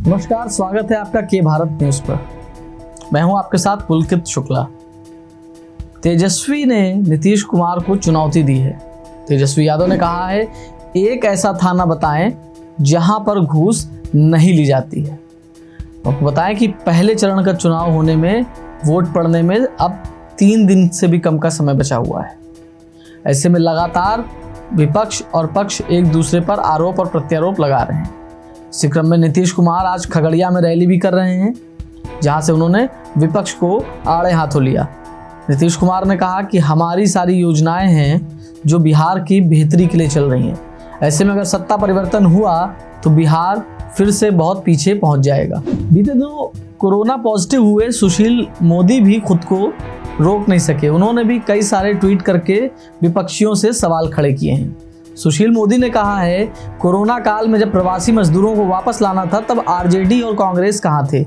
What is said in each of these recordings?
नमस्कार, स्वागत है आपका के भारत न्यूज पर। मैं हूं आपके साथ पुलकित शुक्ला। तेजस्वी ने नीतीश कुमार को चुनौती दी है। तेजस्वी यादव ने कहा है, एक ऐसा थाना बताएं जहां पर घूस नहीं ली जाती है। आपको बताएं कि पहले चरण का चुनाव होने में, वोट पड़ने में अब 3 दिन से भी कम का समय बचा हुआ है। ऐसे में लगातार विपक्ष और पक्ष एक दूसरे पर आरोप और प्रत्यारोप लगा रहे हैं। इसी क्रम में नीतीश कुमार आज खगड़िया में रैली भी कर रहे हैं, जहां से उन्होंने विपक्ष को आड़े हाथों लिया। नीतीश कुमार ने कहा कि हमारी सारी योजनाएं हैं जो बिहार की बेहतरी के लिए चल रही हैं। ऐसे में अगर सत्ता परिवर्तन हुआ तो बिहार फिर से बहुत पीछे पहुंच जाएगा। बीते दिनों कोरोना पॉजिटिव हुए सुशील मोदी भी खुद को रोक नहीं सके। उन्होंने भी कई सारे ट्वीट करके विपक्षियों से सवाल खड़े किए हैं। सुशील मोदी ने कहा है, कोरोना काल में जब प्रवासी मजदूरों को वापस लाना था तब आरजेडी और कांग्रेस कहाँ थे।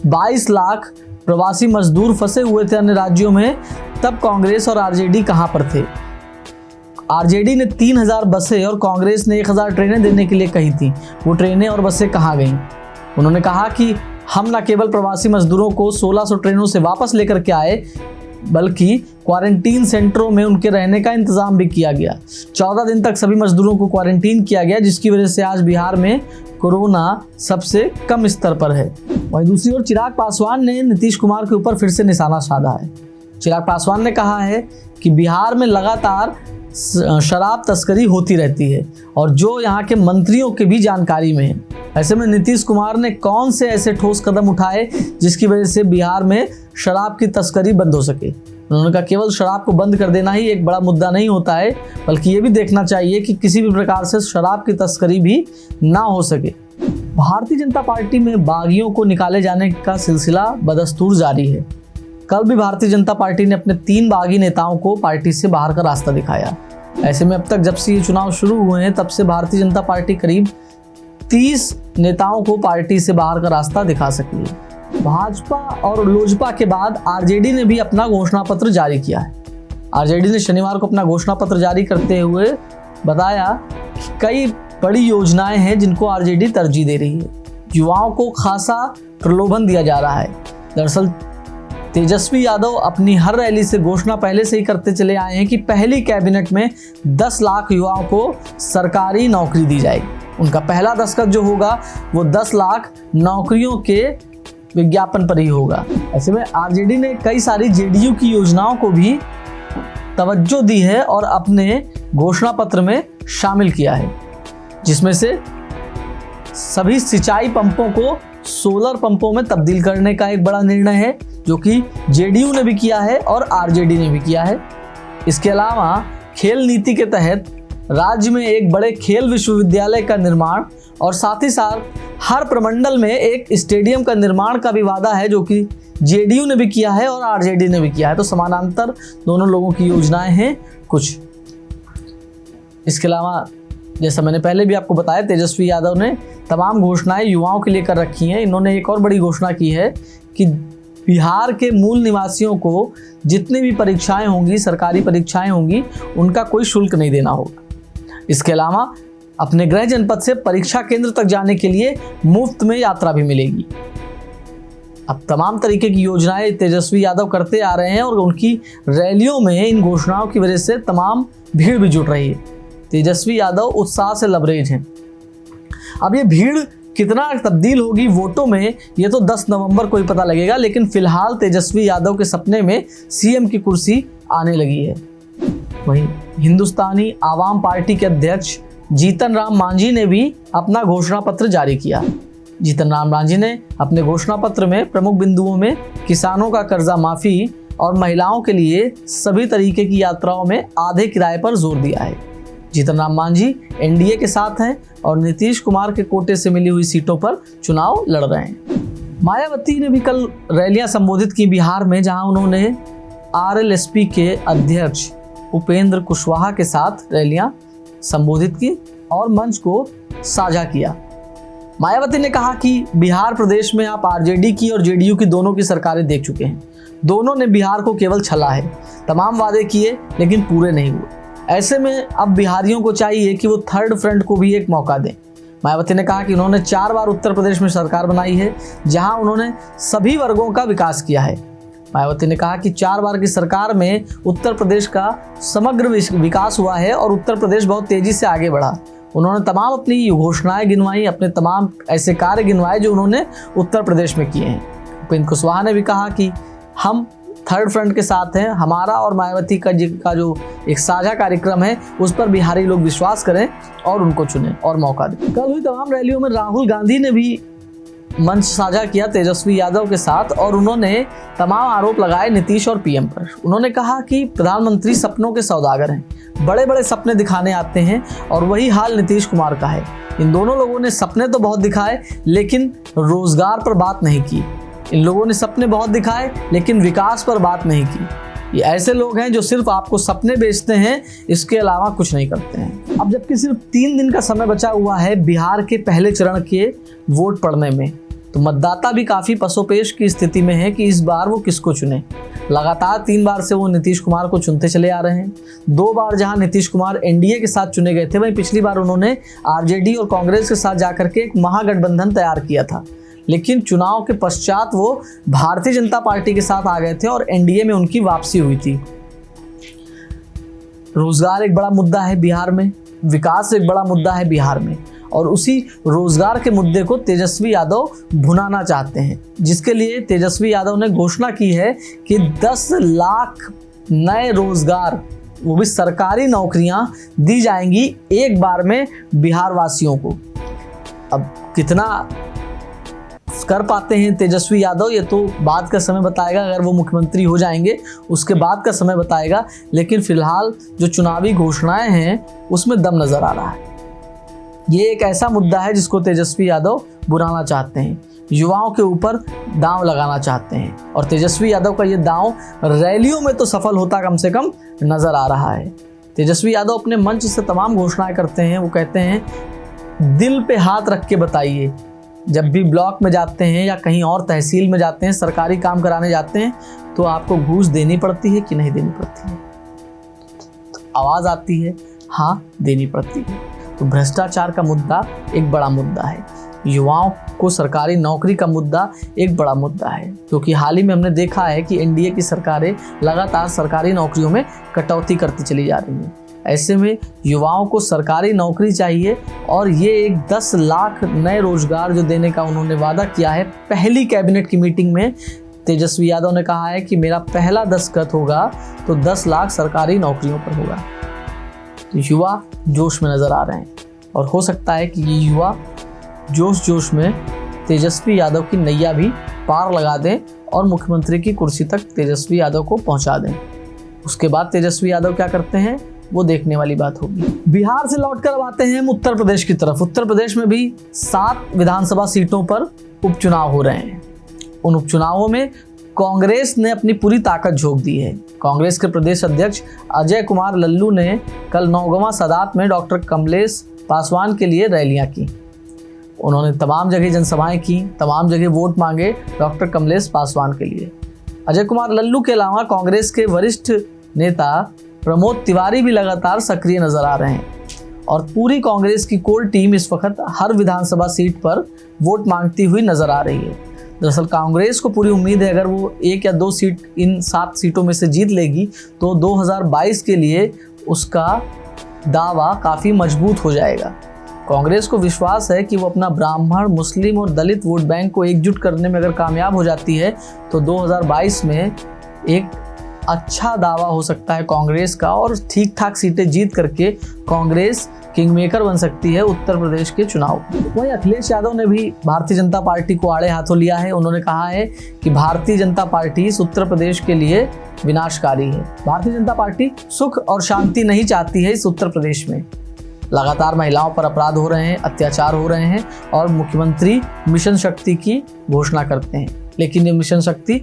22 लाख प्रवासी मजदूर फंसे हुए थे अन्य राज्यों में, तब कांग्रेस और आरजेडी कहाँ पर थे। आरजेडी ने 3000 बसें और कांग्रेस ने 1000 ट्रेनें देने के लिए कही थी। वो ट्रेनें और बसें कहाँ गईं। उन्होंने कहा कि हम न केवल प्रवासी मजदूरों को 1600 ट्रेनों से वापस लेकर के आए, बल्कि क्वारंटीन सेंटरों में उनके रहने का इंतजाम भी किया गया। 14 दिन तक सभी मजदूरों को क्वारंटीन किया गया, जिसकी वजह से आज बिहार में कोरोना सबसे कम स्तर पर है। वहीं दूसरी ओर चिराग पासवान ने नीतीश कुमार के ऊपर फिर से निशाना साधा है। चिराग पासवान ने कहा है कि बिहार में लगातार शराब तस्करी होती रहती है और जो यहाँ के मंत्रियों के भी जानकारी में है। ऐसे में नीतीश कुमार ने कौन से ऐसे ठोस कदम उठाए जिसकी वजह से बिहार में शराब की तस्करी बंद हो सके। उन्होंने कहा, केवल शराब को बंद कर देना ही एक बड़ा मुद्दा नहीं होता है, बल्कि ये भी देखना चाहिए कि किसी भी प्रकार से शराब की तस्करी भी ना हो सके। भारतीय जनता पार्टी में बागियों को निकाले जाने का सिलसिला बदस्तूर जारी है। कल भी भारतीय जनता पार्टी ने अपने 3 बागी नेताओं को पार्टी से बाहर का रास्ता दिखाया। ऐसे में अब तक जब से ये चुनाव शुरू हुए हैं तब से भारतीय जनता पार्टी करीब 30 नेताओं को पार्टी से बाहर का रास्ता दिखा सकी है। भाजपा और लोजपा के बाद आरजेडी ने भी अपना घोषणा पत्र जारी किया है। आरजेडी ने शनिवार को अपना घोषणा पत्र जारी करते हुए बताया कि कई बड़ी योजनाएं हैं जिनको आरजेडी तरजीह दे रही है। युवाओं को खासा प्रलोभन दिया जा रहा है। दरअसल तेजस्वी यादव अपनी हर रैली से घोषणा पहले से ही करते चले आए हैं कि पहली कैबिनेट में 10 लाख युवाओं को सरकारी नौकरी दी जाएगी। उनका पहला दस्तखत जो होगा वो 10 लाख नौकरियों के विज्ञापन पर ही होगा। ऐसे में आरजेडी ने कई सारी जेडीयू की योजनाओं को भी तवज्जो दी है और अपने घोषणा पत्र में शामिल किया है, जिसमें से सभी सिंचाई पंपों को सोलर पंपों में तब्दील करने का एक बड़ा निर्णय है, जो कि जेडीयू ने भी किया है और आरजेडी ने भी किया है। इसके अलावा खेल नीति के तहत राज्य में एक बड़े खेल विश्वविद्यालय का निर्माण और साथ ही साथ हर प्रमंडल में एक स्टेडियम का निर्माण का भी वादा है, जो कि जेडीयू ने भी किया है और आरजेडी ने भी किया है। तो समानांतर दोनों लोगों की योजनाएं हैं कुछ। इसके अलावा जैसा मैंने पहले भी आपको बताया, तेजस्वी यादव ने तमाम घोषणाएं युवाओं के लिए कर रखी हैं। इन्होंने एक और बड़ी घोषणा की है कि बिहार के मूल निवासियों को जितनी भी परीक्षाएं होंगी, सरकारी परीक्षाएं होंगी, उनका कोई शुल्क नहीं देना होगा। इसके अलावा अपने गृह जनपद से परीक्षा केंद्र तक जाने के लिए मुफ्त में यात्रा भी मिलेगी। अब तमाम तरीके की योजनाएं तेजस्वी यादव करते आ रहे हैं और उनकी रैलियों में इन घोषणाओं की वजह से तमाम भीड़ भी जुट रही है। तेजस्वी यादव उत्साह से लबरेज हैं। अब ये भीड़ कितना तब्दील होगी वोटों में, ये तो 10 नवंबर को ही पता लगेगा, लेकिन फिलहाल तेजस्वी यादव के सपने में सीएम की कुर्सी आने लगी है। वहीं हिंदुस्तानी आवाम पार्टी के अध्यक्ष जीतन राम मांझी ने भी अपना घोषणा पत्र जारी किया। जीतन राम मांझी ने अपने घोषणा पत्र में प्रमुख बिंदुओं में किसानों का कर्जा माफी और महिलाओं के लिए सभी तरीके की यात्राओं में आधे किराए पर जोर दिया है। जीतन राम मांझी एनडीए के साथ हैं और नीतीश कुमार के कोटे से मिली हुई सीटों पर चुनाव लड़ रहे हैं। मायावती ने भी कल रैलियां संबोधित की बिहार में, जहां उन्होंने आरएलएसपी के अध्यक्ष उपेंद्र कुशवाहा के साथ रैलियां संबोधित की और मंच को साझा किया। मायावती ने कहा कि बिहार प्रदेश में आप आरजेडी की और जेडीयू की दोनों की सरकारें देख चुके हैं। दोनों ने बिहार को केवल छला है, तमाम वादे किए लेकिन पूरे नहीं हुए। ऐसे में अब बिहारियों को चाहिए कि वो थर्ड फ्रंट को भी एक मौका दें। मायावती ने कहा कि उन्होंने 4 बार उत्तर प्रदेश में सरकार बनाई है, जहां उन्होंने सभी वर्गों का विकास किया है। मायावती ने कहा कि 4 बार की सरकार में उत्तर प्रदेश का समग्र विकास हुआ है और उत्तर प्रदेश बहुत तेजी से आगे बढ़ा। उन्होंने तमाम अपनी घोषणाएं गिनवाई, अपने तमाम ऐसे कार्य गिनवाए जो उन्होंने उत्तर प्रदेश में किए हैं। उपेंद्र कुशवाहा ने भी कहा कि हम थर्ड फ्रंट के साथ हैं, हमारा और मायावती का जो एक साझा कार्यक्रम है उस पर बिहारी लोग विश्वास करें और उनको चुनें और मौका दें। कल हुई तमाम रैलियों में राहुल गांधी ने भी मंच साझा किया तेजस्वी यादव के साथ और उन्होंने तमाम आरोप लगाए नीतीश और पीएम पर। उन्होंने कहा कि प्रधानमंत्री सपनों के सौदागर हैं, बड़े बड़े सपने दिखाने आते हैं और वही हाल नीतीश कुमार का है। इन दोनों लोगों ने सपने तो बहुत दिखाए लेकिन रोजगार पर बात नहीं की। इन लोगों ने सपने बहुत दिखाए लेकिन विकास पर बात नहीं की। ये ऐसे लोग हैं जो सिर्फ आपको सपने बेचते हैं, इसके अलावा कुछ नहीं करते हैं। अब जबकि सिर्फ 3 दिन का समय बचा हुआ है बिहार के पहले चरण के वोट पड़ने में, तो मतदाता भी काफ़ी पसोपेश की स्थिति में है कि इस बार वो किसको चुने। लगातार 3 बार से वो नीतीश कुमार को चुनते चले आ रहे हैं। 2 बार जहां नीतीश कुमार एनडीए के साथ चुने गए थे, वहीं पिछली बार उन्होंने आरजेडी और कांग्रेस के साथ जाकर के एक महागठबंधन तैयार किया था, लेकिन चुनाव के पश्चात वो भारतीय जनता पार्टी के साथ आ गए थे और एनडीए में उनकी वापसी हुई थी। रोजगार एक बड़ा मुद्दा है बिहार में, विकास एक बड़ा मुद्दा है बिहार में, और उसी रोजगार के मुद्दे को तेजस्वी यादव भुनाना चाहते हैं, जिसके लिए तेजस्वी यादव ने घोषणा की है कि 10 लाख नए रोजगार, वो भी सरकारी नौकरियां दी जाएंगी एक बार में बिहार वासियों को। अब कितना कर पाते हैं तेजस्वी यादव, ये तो बाद का समय बताएगा। अगर वो मुख्यमंत्री हो जाएंगे उसके बाद का समय बताएगा, लेकिन फिलहाल जो चुनावी घोषणाएं हैं उसमें दम नजर आ रहा है। ये एक ऐसा मुद्दा है जिसको तेजस्वी यादव बुराना चाहते हैं, युवाओं के ऊपर दांव लगाना चाहते हैं, और तेजस्वी यादव का ये दांव रैलियों में तो सफल होता कम से कम नजर आ रहा है। तेजस्वी यादव अपने मंच से तमाम घोषणाएं करते हैं। वो कहते हैं दिल पे हाथ रख के बताइए, जब भी ब्लॉक में जाते हैं या कहीं और तहसील में जाते हैं, सरकारी काम कराने जाते हैं, तो आपको घूस देनी पड़ती है कि नहीं देनी पड़ती है? तो आवाज़ आती है हाँ देनी पड़ती है। तो भ्रष्टाचार का मुद्दा एक बड़ा मुद्दा है, युवाओं को सरकारी नौकरी का मुद्दा एक बड़ा मुद्दा है, क्योंकि हाल ही में हमने देखा है कि एनडीए की सरकारें लगातार सरकारी नौकरियों में कटौती करती चली जा रही हैं। ऐसे में युवाओं को सरकारी नौकरी चाहिए, और ये एक 10 लाख नए रोजगार जो देने का उन्होंने वादा किया है। पहली कैबिनेट की मीटिंग में तेजस्वी यादव ने कहा है कि मेरा पहला दस्तखत होगा तो 10 लाख सरकारी नौकरियों पर होगा। तो युवा जोश में नजर आ रहे हैं, और हो सकता है कि ये युवा जोश में तेजस्वी यादव की नैया भी पार लगा दें और मुख्यमंत्री की कुर्सी तक तेजस्वी यादव को पहुंचा दें। उसके बाद तेजस्वी यादव क्या करते हैं वो देखने वाली बात होगी। बिहार से लौटकर अब आते हैं हम उत्तर प्रदेश की तरफ। उत्तर प्रदेश में भी 7 विधानसभा सीटों पर उपचुनाव हो रहे हैं। उन उपचुनावों में कांग्रेस ने अपनी पूरी ताकत झोंक दी है। कांग्रेस के प्रदेश अध्यक्ष अजय कुमार लल्लू ने कल नौगांव सादात में डॉक्टर कमलेश पासवान के लिए रैलियां की। उन्होंने तमाम जगह जनसभाएं की, तमाम जगह वोट मांगे डॉक्टर कमलेश पासवान के लिए। अजय कुमार लल्लू के अलावा कांग्रेस के वरिष्ठ नेता प्रमोद तिवारी भी लगातार सक्रिय नजर आ रहे हैं, और पूरी कांग्रेस की कोर टीम इस वक्त हर विधानसभा सीट पर वोट मांगती हुई नजर आ रही है। दरअसल कांग्रेस को पूरी उम्मीद है अगर वो 1 या 2 सीट इन 7 सीटों में से जीत लेगी तो 2022 के लिए उसका दावा काफ़ी मजबूत हो जाएगा। कांग्रेस को विश्वास है कि वो अपना ब्राह्मण, मुस्लिम और दलित वोट बैंक को एकजुट करने में अगर कामयाब हो जाती है तो 2022 में एक अच्छा दावा हो सकता है कांग्रेस का, और ठीक ठाक सीटें जीत करके कांग्रेस किंगमेकर बन सकती है उत्तर प्रदेश के चुनाव। वहीं अखिलेश यादव ने भी भारतीय जनता पार्टी को आड़े हाथों लिया है। उन्होंने कहा है कि भारतीय जनता पार्टी इस उत्तर प्रदेश के लिए विनाशकारी है। भारतीय जनता पार्टी सुख और शांति नहीं चाहती है इस उत्तर प्रदेश में। लगातार महिलाओं पर अपराध हो रहे हैं, अत्याचार हो रहे हैं, और मुख्यमंत्री मिशन शक्ति की घोषणा करते हैं, लेकिन ये मिशन शक्ति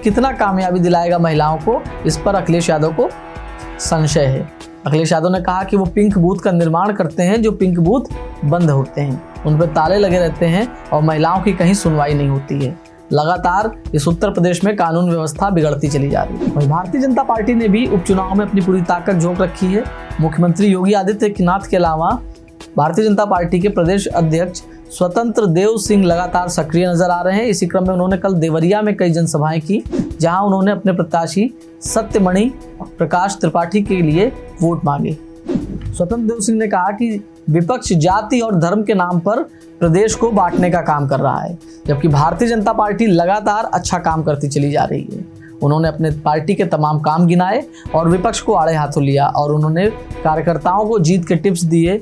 कितना कामयाबी दिलाएगा महिलाओं को, इस पर अखिलेश यादव को संशय है। अखिलेश यादव ने कहा कि वो पिंक बूथ का निर्माण करते हैं जो पिंक बूथ बंद होते हैं, उन पर ताले लगे रहते हैं और महिलाओं की कहीं सुनवाई नहीं होती है। लगातार इस उत्तर प्रदेश में कानून व्यवस्था बिगड़ती चली जा रही है। वहीं भारतीय जनता पार्टी ने भी उपचुनाव में अपनी पूरी ताकत झोंक रखी है। मुख्यमंत्री योगी आदित्यनाथ के अलावा भारतीय जनता पार्टी के प्रदेश अध्यक्ष स्वतंत्र देव सिंह लगातार सक्रिय नजर आ रहे हैं। इसी क्रम में उन्होंने कल देवरिया में कई जनसभाएं की, जहां उन्होंने अपने प्रत्याशी सत्यमणि प्रकाश त्रिपाठी के लिए वोट मांगे। स्वतंत्र देव सिंह ने कहा कि विपक्ष जाति और धर्म के नाम पर प्रदेश को बांटने का काम कर रहा है, जबकि भारतीय जनता पार्टी लगातार अच्छा काम करती चली जा रही है। उन्होंने अपने पार्टी के तमाम काम गिनाए और विपक्ष को आड़े हाथों लिया और उन्होंने कार्यकर्ताओं को जीत के टिप्स दिए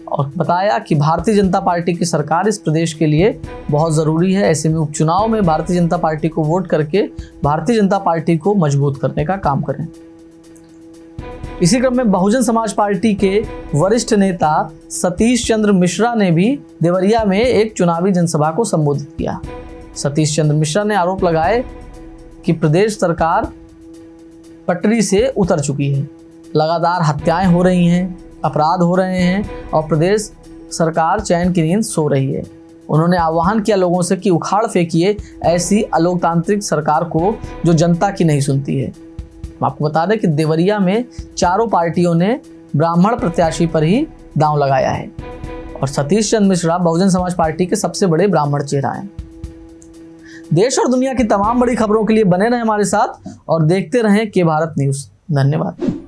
और बताया कि भारतीय जनता पार्टी की सरकार इस प्रदेश के लिए बहुत ज़रूरी है। ऐसे में उपचुनाव में भारतीय जनता पार्टी को वोट करके भारतीय जनता पार्टी को मजबूत करने का काम करें। इसी क्रम में बहुजन समाज पार्टी के वरिष्ठ नेता सतीश चंद्र मिश्रा ने भी देवरिया में एक चुनावी जनसभा को संबोधित किया। सतीश चंद्र मिश्रा ने आरोप लगाए कि प्रदेश सरकार पटरी से उतर चुकी है, लगातार हत्याएं हो रही हैं, अपराध हो रहे हैं और प्रदेश सरकार चैन की नींद सो रही है। उन्होंने आह्वान किया लोगों से कि उखाड़ फेंकिए ऐसी अलोकतांत्रिक सरकार को जो जनता की नहीं सुनती है। हम आपको बता दें कि देवरिया में चारों पार्टियों ने ब्राह्मण प्रत्याशी पर ही दांव लगाया है और सतीश चंद्र मिश्रा बहुजन समाज पार्टी के सबसे बड़े ब्राह्मण चेहरा हैं। देश और दुनिया की तमाम बड़ी खबरों के लिए बने रहें हमारे साथ और देखते रहें के भारत न्यूज़। धन्यवाद।